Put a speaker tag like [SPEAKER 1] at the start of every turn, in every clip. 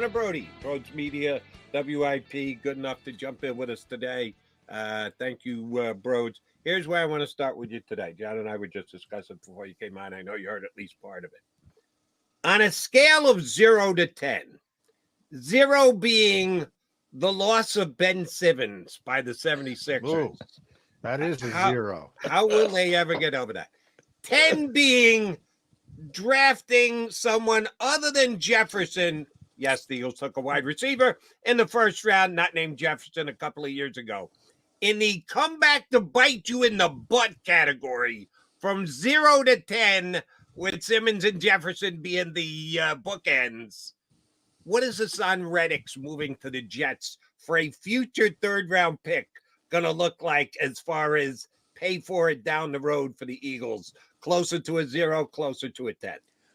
[SPEAKER 1] Connor Brody, Brodes Media, WIP, good enough to jump in with us today. Thank you, Brodes. Here's where I want to start with you today. John and I were just discussing before you came on. I know you heard at least part of it. On a scale of 0 to 10, 0 being the loss of Ben Simmons by the 76ers.
[SPEAKER 2] Ooh, that is a 0.
[SPEAKER 1] How will they ever get over that? 10 being drafting someone other than Jefferson. Yes, the Eagles took a wide receiver in the first round, not named Jefferson, a couple of years ago. In the comeback to bite you in the butt category, from 0 to 10, with Simmons and Jefferson being the bookends, what is Haason Reddick's moving to the Jets for a future third-round pick going to look like as far as pay for it down the road for the Eagles? Closer to a 0, closer to a 10?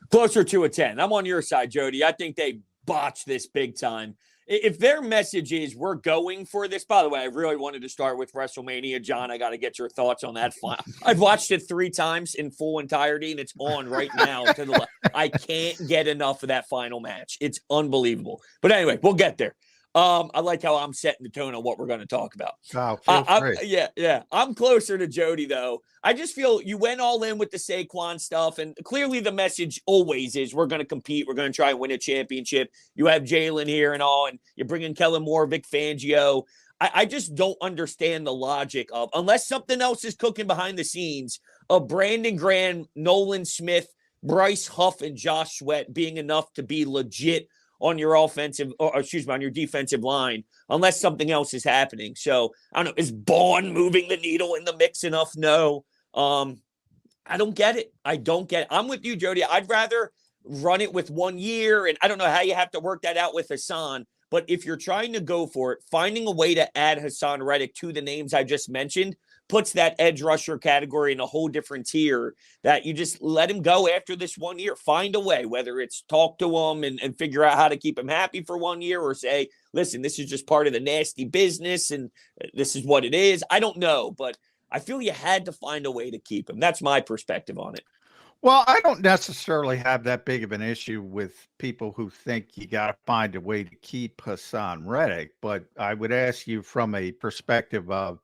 [SPEAKER 3] Closer to a 10. I'm on your side, Jody. I think they botched this big time. If their message is we're going for this, by the way, I really wanted to start with WrestleMania. John, I got to get your thoughts on that. I've watched it 3 times in full entirety, and it's on right now to the left. I can't get enough of that final match. It's unbelievable. But anyway, we'll get there. I like how I'm setting the tone on what we're going to talk about. Yeah. I'm closer to Jody, though. I just feel you went all in with the Saquon stuff, and clearly the message always is we're going to compete. We're going to try and win a championship. You have Jalen here and all, and you're bringing Kellen Moore, Vic Fangio. I just don't understand the logic of, unless something else is cooking behind the scenes, of Brandon Graham, Nolan Smith, Bryce Huff, and Josh Sweat being enough to be legit on your on your defensive line, unless something else is happening. So I don't know. Is Bond moving the needle in the mix enough? No. I don't get it. I'm with you, Jody. I'd rather run it with 1 year, and I don't know how you have to work that out with Haason. But if you're trying to go for it, finding a way to add Haason Reddick to the names I just mentioned puts that edge rusher category in a whole different tier, that you just let him go after this 1 year. Find a way, whether it's talk to him and figure out how to keep him happy for 1 year, or say, listen, this is just part of the nasty business and this is what it is. I don't know, but I feel you had to find a way to keep him. That's my perspective on it.
[SPEAKER 2] Well, I don't necessarily have that big of an issue with people who think you got to find a way to keep Haason Reddick, but I would ask you from a perspective of,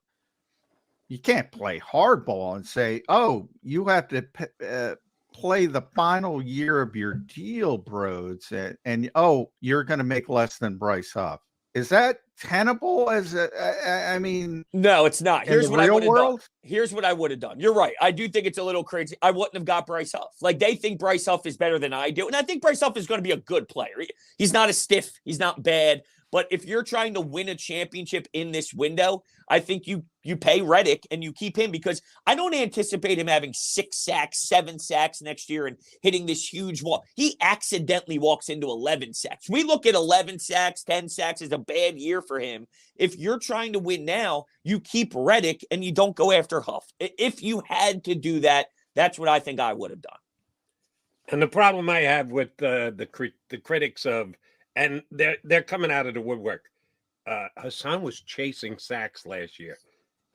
[SPEAKER 2] you can't play hardball and say, oh, you have to play the final year of your deal, Brodes, and oh, you're going to make less than Bryce Huff. Is that tenable? I mean,
[SPEAKER 3] no, it's not. Here's what I would have done.
[SPEAKER 2] Here's
[SPEAKER 3] what I would have done. You're right. I do think it's a little crazy. I wouldn't have got Bryce Huff. Like, they think Bryce Huff is better than I do. And I think Bryce Huff is going to be a good player. He's not a stiff. He's not bad. But if you're trying to win a championship in this window, I think you pay Reddick and you keep him, because I don't anticipate him having 6 sacks, 7 sacks next year and hitting this huge wall. He accidentally walks into 11 sacks. We look at 11 sacks, 10 sacks as a bad year for him. If you're trying to win now, you keep Reddick and you don't go after Huff. If you had to do that, that's what I think I would have done.
[SPEAKER 1] And the problem I have with the critics of, and they're coming out of the woodwork. Haason was chasing sacks last year.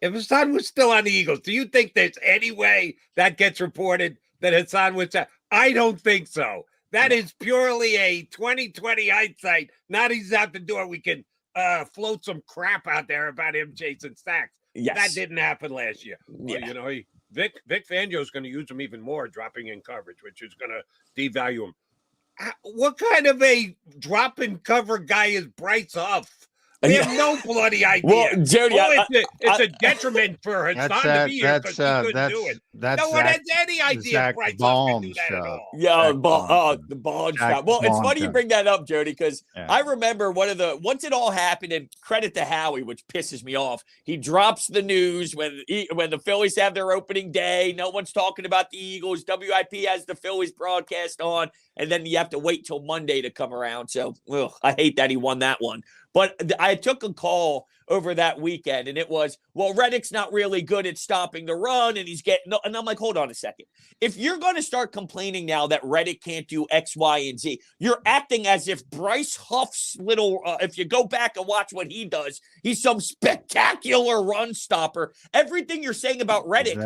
[SPEAKER 1] If Haason was still on the Eagles, do you think there's any way that gets reported that Haason was? I don't think so. That is purely a 2020 hindsight. Now he's out the door. We can float some crap out there about him chasing sacks.
[SPEAKER 3] Yes.
[SPEAKER 1] That didn't happen last year.
[SPEAKER 3] Yeah.
[SPEAKER 1] Well, Vic Fangio is going to use him even more, dropping in coverage, which is going to devalue him. What kind of a drop in cover guy is Bryce Huff? We have no bloody idea.
[SPEAKER 3] Well, Jody,
[SPEAKER 1] it's a detriment for Haason to be here because he couldn't do it. No one has any idea
[SPEAKER 2] Zach
[SPEAKER 1] Bryce Huff can do that at all.
[SPEAKER 3] Yeah, the ball shot. Well, it's funny you bring that up, Jody, because I remember once it all happened, and credit to Howie, which pisses me off. He drops the news when the Phillies have their opening day. No one's talking about the Eagles. WIP has the Phillies broadcast on, and then you have to wait till Monday to come around. So I hate that he won that one. But I took a call over that weekend, and it was, well, Reddick's not really good at stopping the run, and he's getting – and I'm like, hold on a second. If you're going to start complaining now that Reddick can't do X, Y, and Z, you're acting as if Bryce Huff's little if you go back and watch what he does, he's some spectacular run stopper. Everything you're saying about Reddick,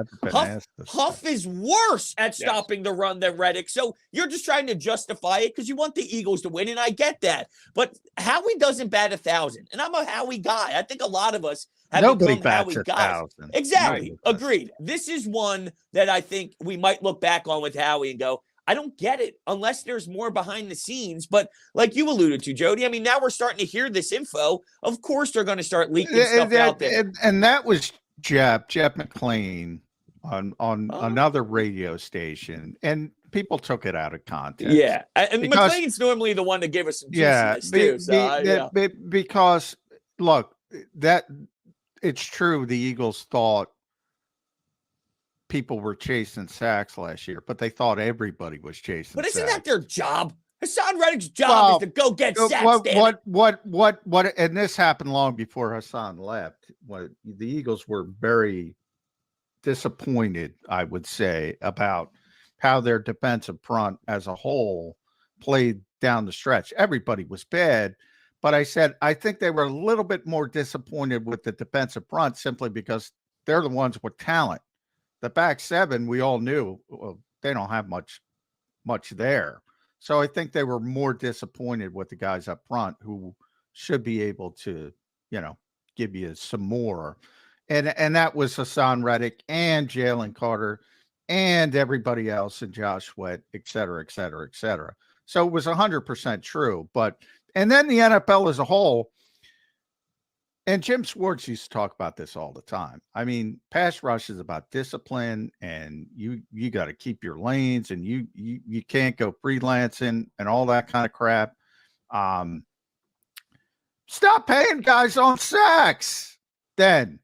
[SPEAKER 3] Huff is worse at stopping the run than Reddick. So you're just trying to justify it because you want the Eagles to win, and I get that. But Howie doesn't bat 1,000, and I'm a Howie guy. I think a lot of us have become Howie guys. Exactly. Agreed. This is one that I think we might look back on with Howie and go, I don't get it unless there's more behind the scenes. But like you alluded to, Jody, I mean, now we're starting to hear this info. Of course, they're going to start leaking stuff out there.
[SPEAKER 2] And that was Jeff McLean on another radio station, and people took it out of context.
[SPEAKER 3] Yeah, and McLean's normally the one to give us some juiciness too.
[SPEAKER 2] Because look, that it's true. The Eagles thought people were chasing sacks last year, but they thought everybody was chasing.
[SPEAKER 3] But isn't
[SPEAKER 2] sacks.
[SPEAKER 3] that their job? Haason Reddick's job is to go get sacks.
[SPEAKER 2] What? And this happened long before Haason left. The Eagles were very disappointed, I would say, about how their defensive front as a whole played down the stretch. Everybody was bad, but I said I think they were a little bit more disappointed with the defensive front simply because they're the ones with talent. The back seven, we all knew, well, they don't have much there. So I think they were more disappointed with the guys up front who should be able to, give you some more. And that was Haason Reddick and Jalen Carter and everybody else, and Josh Sweat, et cetera, et cetera, et cetera. So it was 100% true. And then the NFL as a whole, and Jim Schwartz used to talk about this all the time. I mean, pass rush is about discipline, and you got to keep your lanes, and you can't go freelancing and all that kind of crap. Stop paying guys on sacks then.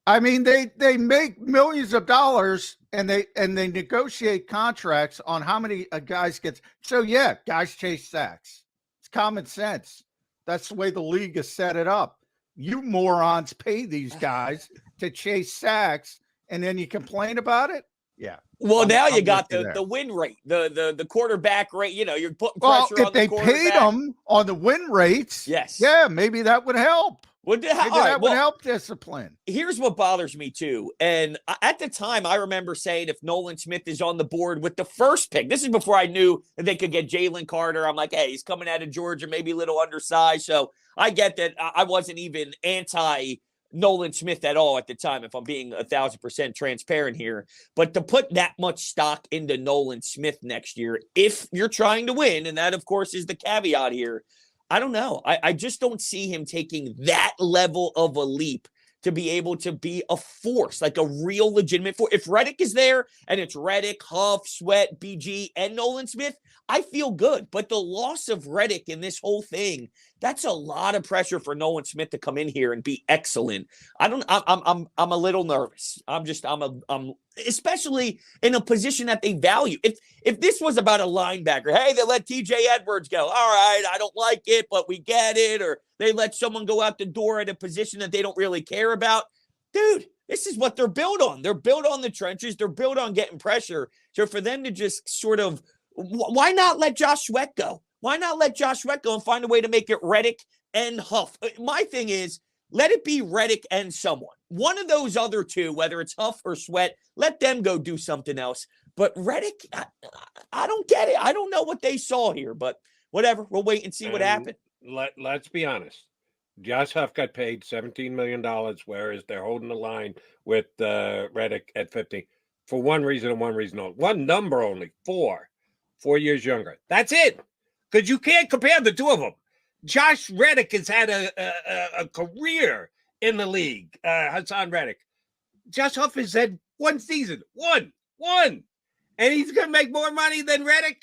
[SPEAKER 2] I mean, they make millions of dollars, and they negotiate contracts on how many guys gets. So yeah, guys chase sacks. It's common sense. That's the way the league has set it up. You morons pay these guys to chase sacks, and then you complain about it. Yeah.
[SPEAKER 3] Well, now you got the win rate, the quarterback rate. You're putting pressure on the quarterback.
[SPEAKER 2] If they paid them on the win rates,
[SPEAKER 3] yes,
[SPEAKER 2] yeah, maybe that would help.
[SPEAKER 3] Would
[SPEAKER 2] would help discipline.
[SPEAKER 3] Here's what bothers me too. And at the time, I remember saying if Nolan Smith is on the board with the first pick, this is before I knew that they could get Jalen Carter. I'm like, hey, he's coming out of Georgia, maybe a little undersized. So I get that. I wasn't even anti Nolan Smith at all at the time, if I'm being 1,000% transparent here. But to put that much stock into Nolan Smith next year, if you're trying to win, and that, of course, is the caveat here, I don't know. I just don't see him taking that level of a leap to be able to be a force, like a real legitimate force. If Reddick is there and it's Reddick, Huff, Sweat, BG, and Nolan Smith, I feel good. But the loss of Reddick in this whole thing, that's a lot of pressure for Nolan Smith to come in here and be excellent. I'm a little nervous. I'm especially in a position that they value. If this was about a linebacker, hey, they let TJ Edwards go. All right, I don't like it, but we get it. Or they let someone go out the door at a position that they don't really care about. Dude, this is what they're built on. They're built on the trenches. They're built on getting pressure. So for them to just sort of, why not let Josh Sweat go? Why not let Josh Sweat go and find a way to make it Reddick and Huff? My thing is, let it be Reddick and someone. One of those other two, whether it's Huff or Sweat, let them go do something else. But Reddick, I don't get it. I don't know what they saw here, but whatever. We'll wait and see what happened.
[SPEAKER 1] Let's be honest. Josh Huff got paid $17 million, whereas they're holding the line with Reddick at 50 for one reason and one reason only. One number only, 4 years younger. That's it. Because you can't compare the two of them. Josh Reddick has had a career in the league. Haason Reddick. Josh Huff has had one season. One. And he's going to make more money than Reddick?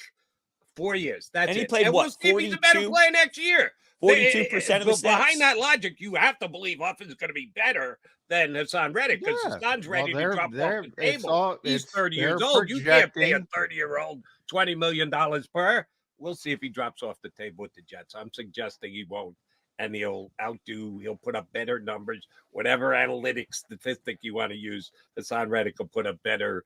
[SPEAKER 1] 4 years. That's
[SPEAKER 3] and
[SPEAKER 1] it.
[SPEAKER 3] He played,
[SPEAKER 1] and
[SPEAKER 3] what,
[SPEAKER 1] we'll see if he's a better player next year.
[SPEAKER 3] 42% of the snaps.
[SPEAKER 1] Behind that logic, you have to believe Huff is going to be better than Haason Reddick because Haason's ready to drop off the table. He's 30 years old. You can't pay a 30-year-old $20 million per. We'll see if he drops off the table with the Jets. I'm suggesting he won't. and he'll put up better numbers. Whatever analytics statistic you want to use, Haason Reddick will put up better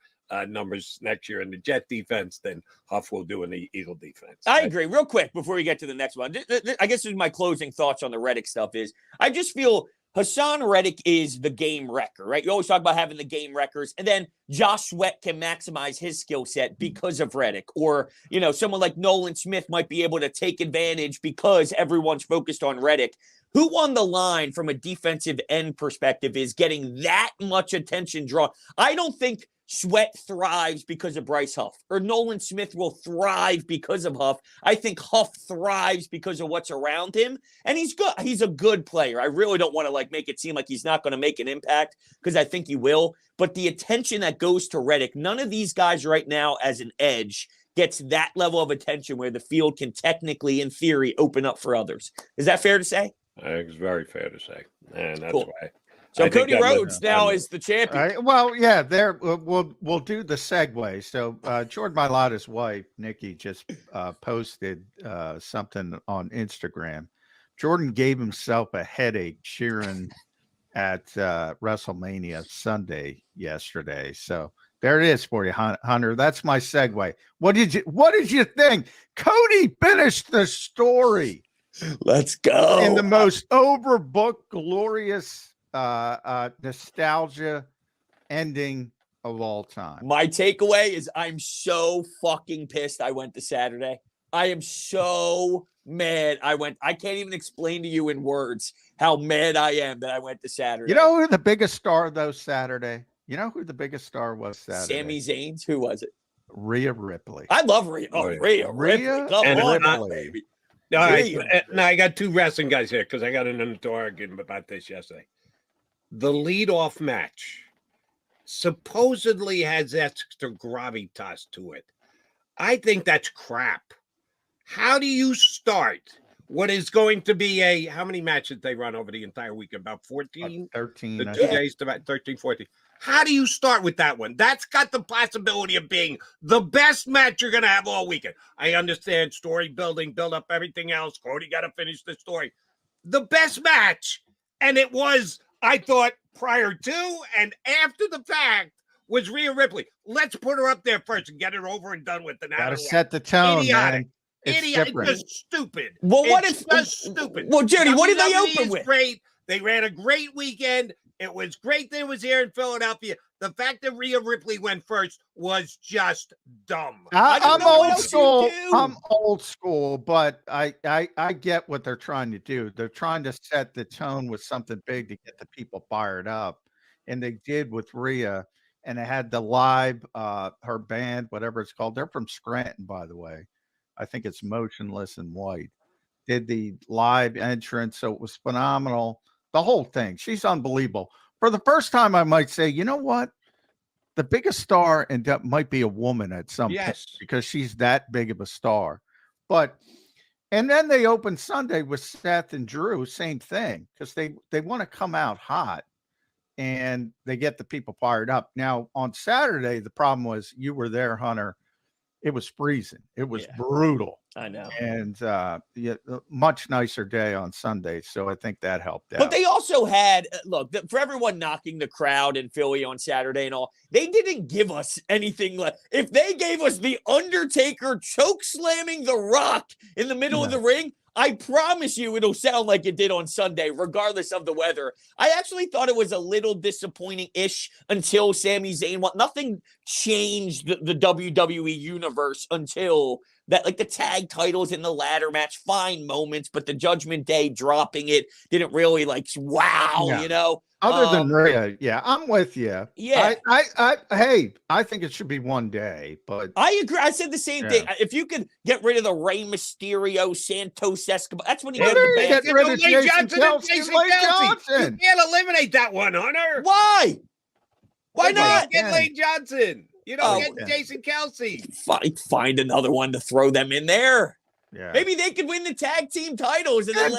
[SPEAKER 1] numbers next year in the Jet defense than Huff will do in the Eagle defense.
[SPEAKER 3] I agree. Real quick before we get to the next one, I guess this is my closing thoughts on the Reddick stuff is I just feel Haason Reddick is the game wrecker, right? You always talk about having the game wreckers, and then Josh Sweat can maximize his skill set because of Reddick. Or, someone like Nolan Smith might be able to take advantage because everyone's focused on Reddick. Who on the line from a defensive end perspective is getting that much attention drawn? I don't think Sweat thrives because of Bryce Huff, or Nolan Smith will thrive because of Huff. I think Huff thrives because of what's around him, and he's good. He's a good player. I really don't want to make it seem like he's not going to make an impact because I think he will. But the attention that goes to Reddick, none of these guys right now as an edge gets that level of attention where the field can technically, in theory, open up for others. Is that fair to say?
[SPEAKER 1] I think it's very fair to say, and that's
[SPEAKER 3] cool.
[SPEAKER 1] why.
[SPEAKER 3] So Cody Rhodes now is the champion.
[SPEAKER 2] Well, yeah, we'll do the segue. So Jordan Mailata's wife, Nikki, just posted something on Instagram. Jordan gave himself a headache cheering at WrestleMania Sunday yesterday. So there it is for you, Hunter. That's my segue. What did you think? Cody finished the story.
[SPEAKER 3] Let's go.
[SPEAKER 2] In the most overbooked, glorious nostalgia ending of all time.
[SPEAKER 3] My takeaway is I'm so fucking pissed I went to Saturday. I am so mad I can't even explain to you in words how mad I am that I went to Saturday.
[SPEAKER 2] You know who the biggest star though Saturday? You know who the biggest star was Saturday?
[SPEAKER 3] Sami Zayn. Who was it?
[SPEAKER 2] Rhea Ripley.
[SPEAKER 3] I love Rhea. Oh, Rhea Ripley. Come on, now, baby.
[SPEAKER 1] All right. Now I got two wrestling guys here because I got an argument about this yesterday. The leadoff match supposedly has extra gravitas to it. I think that's crap. How do you start what is going to be how many matches they run over the entire week? About 14?
[SPEAKER 2] 13.
[SPEAKER 1] The 2 days to about 13, 14. How do you start with that one? That's got the possibility of being the best match you're going to have all weekend. I understand story building, build up everything else. Cody got to finish the story. The best match, and it was, I thought, prior to and after the fact, was Rhea Ripley. Let's put her up there first and get it over and done with.
[SPEAKER 2] Got to set the tone,
[SPEAKER 1] idiotic.
[SPEAKER 2] Man. It's
[SPEAKER 1] just stupid.
[SPEAKER 3] Well,
[SPEAKER 1] it's just stupid.
[SPEAKER 3] Well, Judy, what did they open with?
[SPEAKER 1] Great. They ran a great weekend. It was great that it was here in Philadelphia. The fact that Rhea Ripley went first was just dumb.
[SPEAKER 2] I'm old school. I'm old school, but I get what they're trying to do. They're trying to set the tone with something big to get the people fired up. And they did with Rhea. And they had the live, her band, whatever it's called. They're from Scranton, by the way. I think it's Motionless in White. Did the live entrance. So it was phenomenal. The whole thing. She's unbelievable. For the first time, I might say, you know what? The biggest star and that might be a woman at some point because she's that big of a star. And then they opened Sunday with Seth and Drew, same thing, because they want to come out hot and they get the people fired up. Now on Saturday, the problem was you were there, Hunter. It was freezing. It was brutal.
[SPEAKER 3] I know.
[SPEAKER 2] And much nicer day on Sunday. So I think that helped out.
[SPEAKER 3] But they also had, look, for everyone knocking the crowd in Philly on Saturday and all, they didn't give us anything. If they gave us The Undertaker choke slamming The Rock in the middle of the ring, I promise you it'll sound like it did on Sunday, regardless of the weather. I actually thought it was a little disappointing-ish until Sami Zayn. Nothing changed the WWE universe until that, like the tag titles in the ladder match, fine moments, but the Judgment Day dropping it didn't really you know?
[SPEAKER 2] Other than Rhea, I'm with you.
[SPEAKER 3] Yeah.
[SPEAKER 2] I think it should be one day, but
[SPEAKER 3] I agree. I said the same thing. If you could get rid of the Rey Mysterio, Santos Escobar, that's when you go to the bank.
[SPEAKER 2] Get rid of Jason Johnson.
[SPEAKER 1] You can't eliminate that one, Hunter.
[SPEAKER 3] Why? Why not?
[SPEAKER 1] Get Lane Johnson. You don't get Jason Kelsey.
[SPEAKER 3] Find another one to throw them in there.
[SPEAKER 2] Yeah.
[SPEAKER 3] Maybe they could win the tag team titles. And then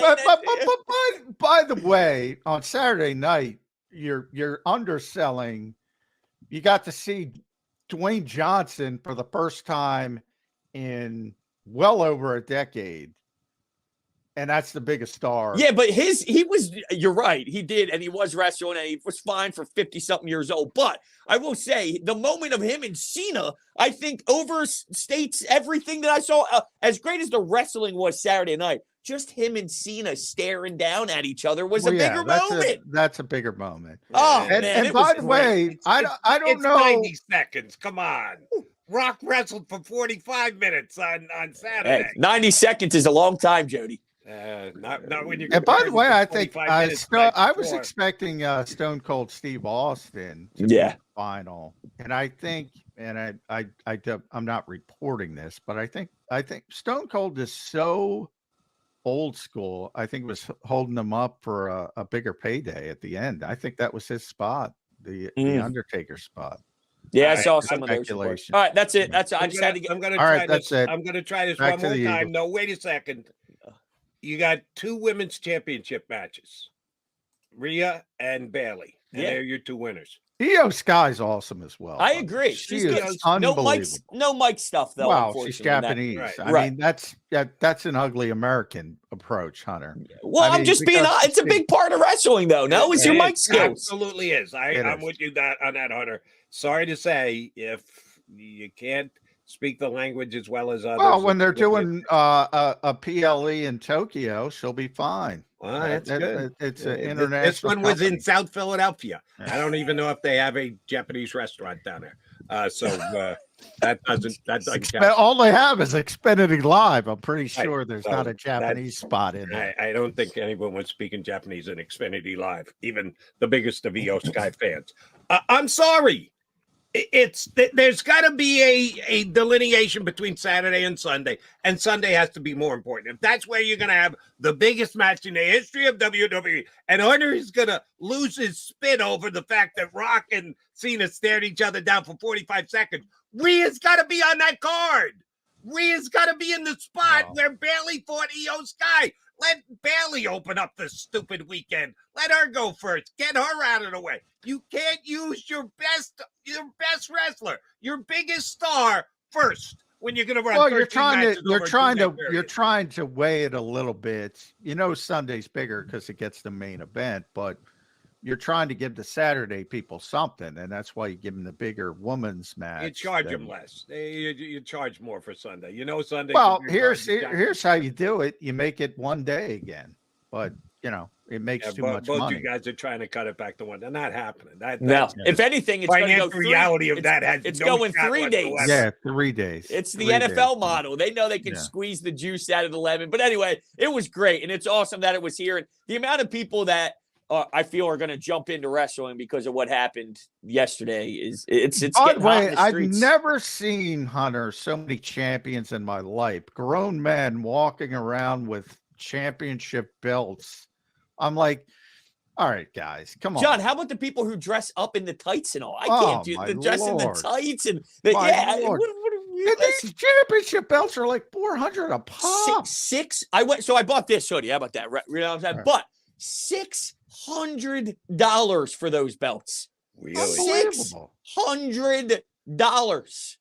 [SPEAKER 2] by the way, on Saturday night, you're underselling. You got to see Dwayne Johnson for the first time in well over a decade and that's the biggest star.
[SPEAKER 3] Yeah, but you're right. He did, and he was wrestling, and he was fine for 50-something years old. But I will say, the moment of him and Cena, I think, overstates everything that I saw. As great as the wrestling was Saturday night, just him and Cena staring down at each other was a bigger moment.
[SPEAKER 2] That's a bigger moment.
[SPEAKER 3] Oh,
[SPEAKER 2] and,
[SPEAKER 3] man.
[SPEAKER 2] and by the way, I don't know.
[SPEAKER 1] 90 seconds. Come on. Rock wrestled for 45 minutes on Saturday.
[SPEAKER 3] Hey, 90 seconds is a long time, Jody.
[SPEAKER 1] Not when you.
[SPEAKER 2] And by the way, I think
[SPEAKER 1] 45 minutes
[SPEAKER 2] I was expecting Stone Cold Steve Austin to be the final, and I think, and I'm not reporting this, but I think Stone Cold is so old school. I think it was holding him up for a bigger payday at the end. I think that was his spot, the Undertaker spot.
[SPEAKER 3] Yeah, I saw some of those reports. All right, that's it. I just had to get.
[SPEAKER 1] I'm going to try this one more time. Eagles. No, wait a second. You got 2 women's championship matches, Rhea and Bayley, and they're your 2 winners.
[SPEAKER 2] Io Sky's awesome as well.
[SPEAKER 3] I agree. She's good. No Mike stuff though.
[SPEAKER 2] Wow, she's Japanese.
[SPEAKER 1] Right.
[SPEAKER 2] I mean, that's an ugly American approach, Hunter.
[SPEAKER 3] Well, I'm just being. It's a big part of wrestling, though. No, it's your Mike skills.
[SPEAKER 1] Absolutely is. I'm with you on that, Hunter. Sorry to say, if you can't speak the language as well as others.
[SPEAKER 2] Well, when they're doing a PLE in Tokyo, she'll be fine.
[SPEAKER 1] Well, that's good.
[SPEAKER 2] It's an international.
[SPEAKER 1] This one was
[SPEAKER 2] company.
[SPEAKER 1] in South Philadelphia. I don't even know if they have a Japanese restaurant down there. So that doesn't count.
[SPEAKER 2] All they have is Xfinity Live. I'm pretty sure there's not a Japanese spot in there.
[SPEAKER 1] I don't think anyone was speaking Japanese in Xfinity Live, even the biggest of Io Sky fans. I'm sorry. There's got to be a delineation between Saturday and Sunday has to be more important. If that's where you're going to have the biggest match in the history of WWE, and Hunter is going to lose his spit over the fact that Rock and Cena stared each other down for 45 seconds, Rhea's got to be on that card. Rhea's got to be in the spot where Bayley fought Io Sky. Let Bayley open up this stupid weekend. Let her go first. Get her out of the way. You can't use your best wrestler, your biggest star first when you're going to run.
[SPEAKER 2] Well, you're trying to weigh it a little bit. You know, Sunday's bigger because it gets the main event, but you're trying to give the Saturday people something, and that's why you give them the bigger women's match.
[SPEAKER 1] You charge them less. You charge more for Sunday. You know, Sunday.
[SPEAKER 2] Well, here's how you do it. You make it one day again, but you know it makes too much money.
[SPEAKER 1] Both you guys are trying to cut it back to one. They're not happening.
[SPEAKER 3] If anything, it's
[SPEAKER 1] financial reality of that has
[SPEAKER 3] it's going 3 days.
[SPEAKER 2] Yeah, 3 days.
[SPEAKER 3] It's the NFL model. They know they can squeeze the juice out of the lemon. But anyway, it was great, and it's awesome that it was here. And the amount of people that I feel are going to jump into wrestling because of what happened yesterday it's
[SPEAKER 2] By the
[SPEAKER 3] getting hot
[SPEAKER 2] way,
[SPEAKER 3] in the
[SPEAKER 2] I've
[SPEAKER 3] streets.
[SPEAKER 2] never seen, Hunter, so many champions in my life. Grown men walking around with championship belts. I'm like, all right, guys, come on.
[SPEAKER 3] John, how about the people who dress up in the tights and all? I can't do the dress in the tights and
[SPEAKER 2] these championship belts are like $400 a pop.
[SPEAKER 3] Six. I bought this hoodie. How about that? You know what I'm saying? But $600 for those belts.
[SPEAKER 1] Really?
[SPEAKER 3] $600.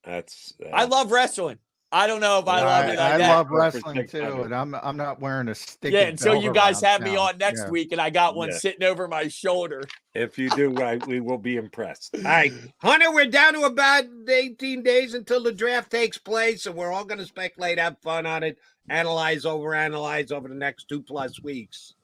[SPEAKER 1] That's.
[SPEAKER 3] I love wrestling. I don't know if I love it.
[SPEAKER 2] I love wrestling too, and I'm not wearing a stick.
[SPEAKER 3] Yeah, until you guys have me on next week, and I got one sitting over my shoulder.
[SPEAKER 1] If you do, we will be impressed. All right, Hunter, we're down to about 18 days until the draft takes place, and we're all going to speculate, have fun on it, analyze over the next 2+ weeks.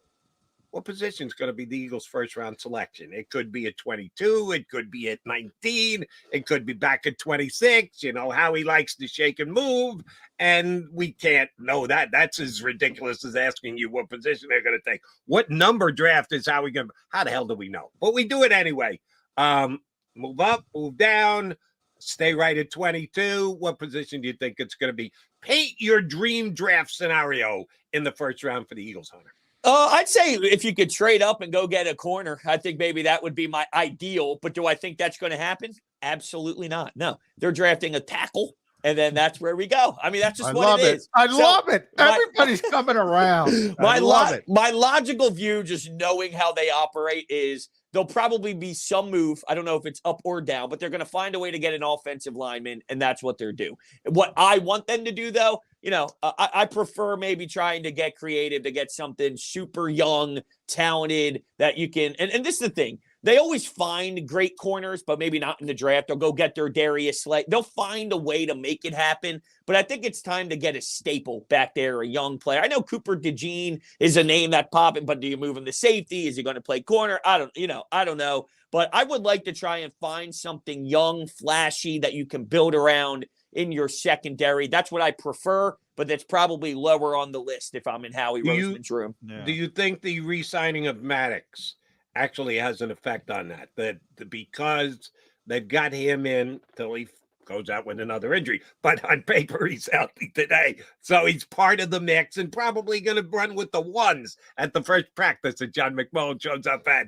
[SPEAKER 1] What position is going to be the Eagles' first-round selection? It could be at 22. It could be at 19. It could be back at 26. You know, how he likes to shake and move, and we can't know that. That's as ridiculous as asking you what position they're going to take. What number draft is how the hell do we know? But we do it anyway. Move up, move down, stay right at 22. What position do you think it's going to be? Paint your dream draft scenario in the first round for the Eagles, Hunter.
[SPEAKER 3] I'd say if you could trade up and go get a corner, I think maybe that would be my ideal. But do I think that's going to happen? Absolutely not. No, they're drafting a tackle, and then that's where we go. I mean, that's just what it is.
[SPEAKER 2] I love it. Everybody's coming around.
[SPEAKER 3] My logical view, just knowing how they operate, is there'll probably be some move. I don't know if it's up or down, but they're going to find a way to get an offensive lineman, and that's what they're doing. What I want them to do, though, I prefer maybe trying to get creative to get something super young, talented that you can. And this is the thing. They always find great corners, but maybe not in the draft. They'll go get their Darius Slay. They'll find a way to make it happen. But I think it's time to get a staple back there, a young player. I know Cooper DeJean is a name that popping, but do you move him to safety? Is he going to play corner? I don't know. But I would like to try and find something young, flashy that you can build around in your secondary. That's what I prefer, but that's probably lower on the list if I'm in Howie Roseman's room.
[SPEAKER 2] Yeah.
[SPEAKER 1] Do you think the re-signing of Maddox actually has an effect on that? That because they've got him in till he goes out with another injury, but on paper he's healthy today, so he's part of the mix and probably going to run with the ones at the first practice that John McMullen shows up at,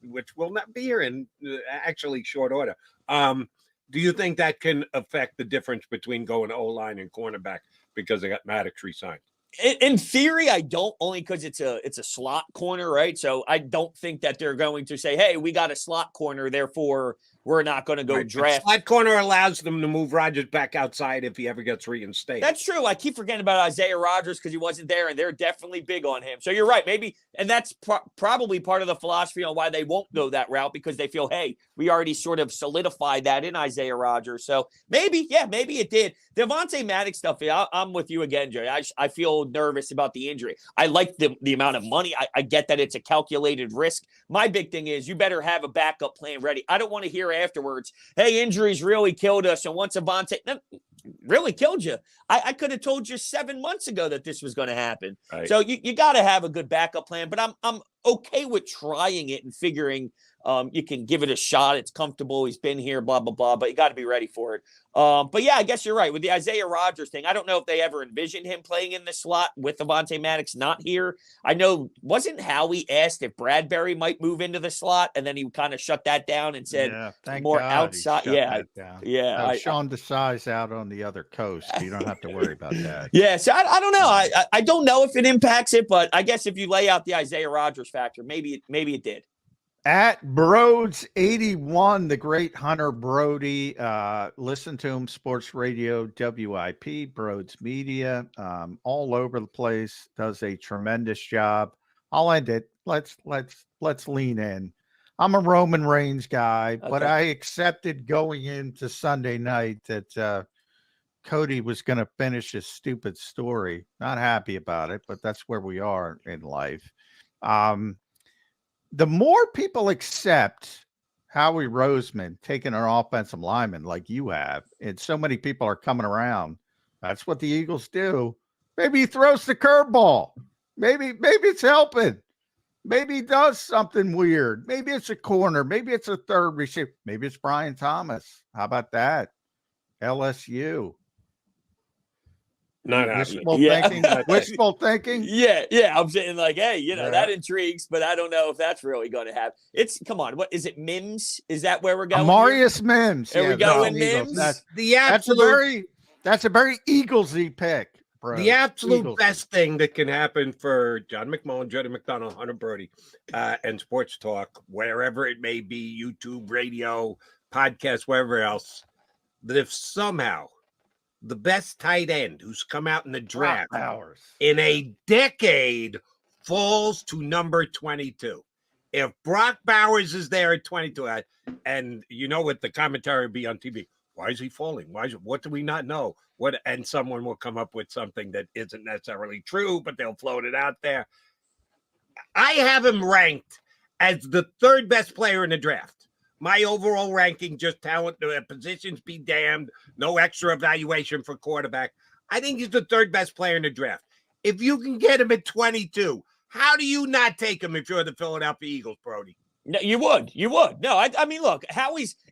[SPEAKER 1] which will not be here in actually short order. Do you think that can affect the difference between going O-line and cornerback because they got Maddox re-signed?
[SPEAKER 3] In theory, I don't, only because it's a slot corner, right? So I don't think that they're going to say, hey, we got a slot corner, therefore we're not going to go draft.
[SPEAKER 1] Slot corner allows them to move Rodgers back outside if he ever gets reinstated.
[SPEAKER 3] That's true. I keep forgetting about Isaiah Rodgers because he wasn't there, and they're definitely big on him. So you're right. Maybe, and that's probably part of the philosophy on why they won't go that route, because they feel, hey, we already sort of solidified that in Isaiah Rodgers. So maybe it did. Devontae Maddox stuff, I'm with you again, Jerry. I feel nervous about the injury. I like the amount of money. I get that it's a calculated risk. My big thing is you better have a backup plan ready. I don't want to hear afterwards, hey, injuries really killed us. And once Devontae really killed you, I could have told you 7 months ago that this was going to happen. Right. So you got to have a good backup plan. But I'm okay with trying it and figuring you can give it a shot. It's comfortable. He's been here, blah, blah, blah. But you got to be ready for it. But yeah, I guess you're right. With the Isaiah Rodgers thing, I don't know if they ever envisioned him playing in the slot with Devontae Maddox not here. I know, wasn't Howie asked if Bradbury might move into the slot, and then he kind of shut that down and said more God outside. Yeah.
[SPEAKER 2] Sean Desai's out on the other coast. You don't have to worry about that.
[SPEAKER 3] Yeah, so I don't know. I don't know if it impacts it, but I guess if you lay out the Isaiah Rodgers factor, maybe it did.
[SPEAKER 2] At Brodes 81, the great Hunter Brody. Listen to him, Sports Radio WIP, Brodes Media, all over the place. Does a tremendous job. I'll end it. Let's lean in. I'm a Roman Reigns guy, but I accepted going into Sunday night that Cody was going to finish his stupid story. Not happy about it, but that's where we are in life. The more people accept Howie Roseman taking an offensive lineman like you have, and so many people are coming around, that's what the Eagles do. Maybe he throws the curveball. Maybe it's helping. Maybe he does something weird. Maybe it's a corner. Maybe it's a third receiver. Maybe it's Brian Thomas. How about that? LSU.
[SPEAKER 1] Not
[SPEAKER 2] wishful thinking. Wishful thinking.
[SPEAKER 3] Yeah. I'm saying like, hey, that intrigues, but I don't know if that's really going to happen. Come on. What is it? Mims? Is that where we're going?
[SPEAKER 2] Amarius Mims.
[SPEAKER 3] There we go. In Mims.
[SPEAKER 2] That's a very Eaglesy pick, bro.
[SPEAKER 1] The absolute best thing that can happen for John McMullen, Jody McDonald, Hunter Brody, and Sports Talk, wherever it may be, YouTube, radio, podcast, wherever else, that if somehow the best tight end who's come out in the draft in a decade falls to number 22. If Brock Bowers is there at 22, and you know what the commentary will be on TV, why is he falling? What do we not know? And someone will come up with something that isn't necessarily true, but they'll float it out there. I have him ranked as the third best player in the draft. My overall ranking, just talent, positions be damned, no extra evaluation for quarterback. I think he's the third best player in the draft. If you can get him at 22, how do you not take him if you're the Philadelphia Eagles, Brody?
[SPEAKER 3] No, you would. No, I mean, look,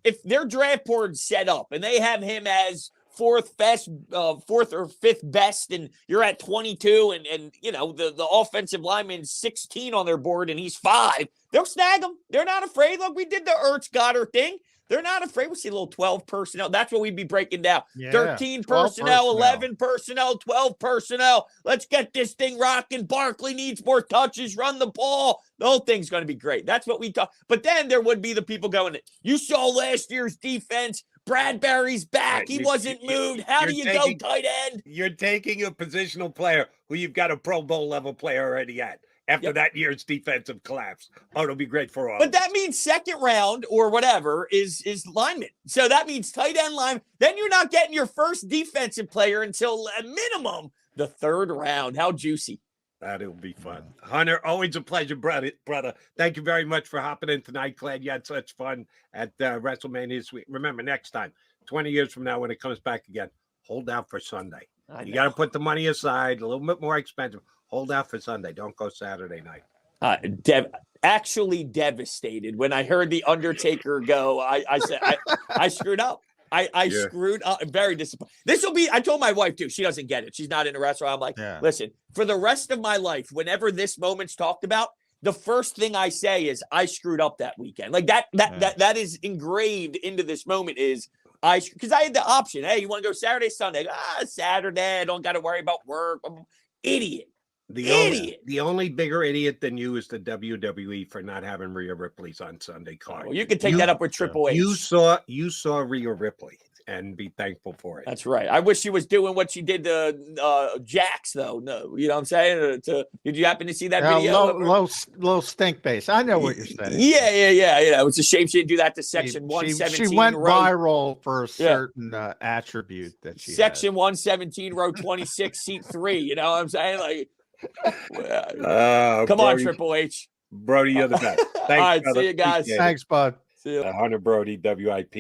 [SPEAKER 3] if their draft board's set up and they have him as fourth or fifth best, and you're at 22, and the offensive lineman's 16 on their board and he's 5, they'll snag him. They're not afraid. Look, we did the Ertz Goddard thing. They're not afraid. We'll see a little 12 personnel. That's what we'd be breaking down. 13 personnel, 11 personnel, 12 personnel. Let's get this thing rocking. Barkley needs more touches. Run the ball. The whole thing's going to be great. That's what we talk. But then there would be the people going, you saw last year's defense. Bradbury's back.
[SPEAKER 1] Right,
[SPEAKER 3] He wasn't moved. How do you
[SPEAKER 1] taking-
[SPEAKER 3] go tight end?
[SPEAKER 1] You're taking a positional player who you've got a Pro Bowl level player already at after that year's defensive collapse. Oh, it'll be great for all.
[SPEAKER 3] But that means second round or whatever is lineman. So that means tight end line. Then you're not getting your first defensive player until a minimum the third round. How juicy.
[SPEAKER 1] That'll be fun. Hunter, always a pleasure, brother. Thank you very much for hopping in tonight. Glad you had such fun at WrestleMania this week. Remember, next time, 20 years from now, when it comes back again, hold out for Sunday. You got to put the money aside, a little bit more expensive. Hold out for Sunday. Don't go Saturday night.
[SPEAKER 3] Actually devastated. When I heard The Undertaker go, I said, I screwed up. I screwed up. Very disappointed. This will be, I told my wife too. She doesn't get it. She's not in a restaurant. I'm like, listen, for the rest of my life, whenever this moment's talked about, the first thing I say is I screwed up that weekend. Like that is engraved into this moment is because I had the option. Hey, you want to go Saturday, Sunday? Saturday. I don't got to worry about work. Idiot.
[SPEAKER 1] The only bigger idiot than you is the WWE for not having Rhea Ripley's on Sunday card.
[SPEAKER 3] Well, you can take that up with Triple H.
[SPEAKER 1] You saw Rhea Ripley and be thankful for it.
[SPEAKER 3] That's right. I wish she was doing what she did to Jax, though. No, you know what I'm saying? Did you happen to see that video?
[SPEAKER 2] Low stink base. I know what you're saying.
[SPEAKER 3] Yeah. It's a shame she didn't do that to Section 117.
[SPEAKER 2] She went viral for a certain attribute that she
[SPEAKER 3] Section 117, row 26, seat 3. You know what I'm saying? Like, come on, Triple H.
[SPEAKER 1] Brody, you're the best. Thanks,
[SPEAKER 3] all right,
[SPEAKER 1] brother.
[SPEAKER 3] see you guys.
[SPEAKER 2] Thanks, bud.
[SPEAKER 3] See you.
[SPEAKER 1] Hunter Brody, WIP.